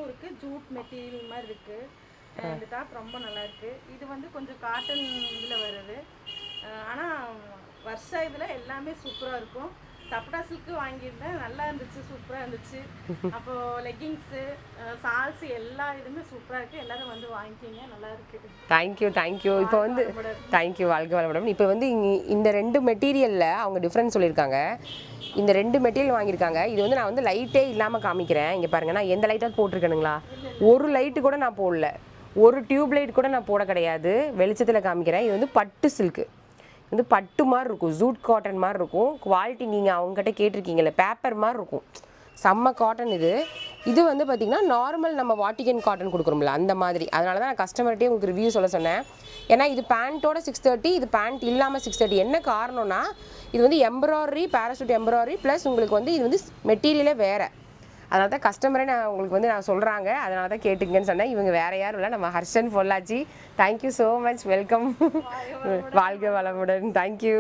இருக்கு, Jude material மாதிரி இருக்கு. இந்த டாப் ரொம்ப நல்லா இருக்கு. இது வந்து கொஞ்சம் காட்டன் இதுல வருது. ஆனா வர்ஷா இதுல எல்லாமே சூப்பரா இருக்கும். தப்பட்டா சில்க் வாங்கியிருந்தேன், நல்லா இருந்துச்சு, சூப்பரா இருந்துச்சு. அப்போ லெகிங்ஸு, சால்ஸ் எல்லா இதுவுமே சூப்பரா இருக்கு. எல்லாரும் வந்து வாங்கிக்கிங்க, நல்லா இருக்கு. தேங்க்யூ. இப்போ வந்து தேங்க்யூ, வாழ்க வளமுடன். இப்போ வந்து இந்த 2 மெட்டீரியலில் அவங்க டிஃப்ரென்ஸ் சொல்லியிருக்காங்க. இந்த 2 மெட்டீரியல் வாங்கியிருக்காங்க. இது வந்து நான் வந்து லைட்டே இல்லாமல் காமிக்கிறேன். இங்கே பாருங்கள், நான் எந்த லைட்டாக போட்டிருக்கேனுங்களா? ஒரு லைட்டு கூட நான் போடல, ஒரு டியூப் லைட் கூட நான் போட கிடையாது. வெளிச்சத்தில் காமிக்கிறேன். இது வந்து பட்டு சில்க்கு, வந்து பட்டு மாதிரி இருக்கும், ஜூட் காட்டன் மாதிரி இருக்கும். குவாலிட்டி நீங்கள் அவங்ககிட்ட கேட்டிருக்கீங்கல்ல, பேப்பர் மாதிரி இருக்கும், செம்ம காட்டன் இது. இது வந்து பார்த்திங்கன்னா நார்மல் நம்ம வாட்டிகன் காட்டன் கொடுக்குறோம்ல அந்த மாதிரி. அதனால தான் நான் கஸ்டமர்கிட்டே உங்களுக்கு ரிவ்யூ சொல்ல சொன்னேன். ஏன்னா இது பேண்ட்டோட 630, இது பேண்ட் இல்லாமல் 630. என்ன காரணம்னா இது வந்து எம்ப்ராய்டரி, பேராசூட் எம்ப்ராய்டரி ப்ளஸ் உங்களுக்கு வந்து இது வந்து மெட்டீரியலே வேறு. அதனால தான் கஸ்டமரே நான் உங்களுக்கு வந்து நான் சொல்கிறாங்க, அதனால தான் கேட்டுங்கன்னு சொன்னேன். இவங்க வேறு யாரும் இல்லை, நம்ம Harshan Pollachi. Thank you so much, welcome. வாழ்க வளமுடன். தேங்க்யூ.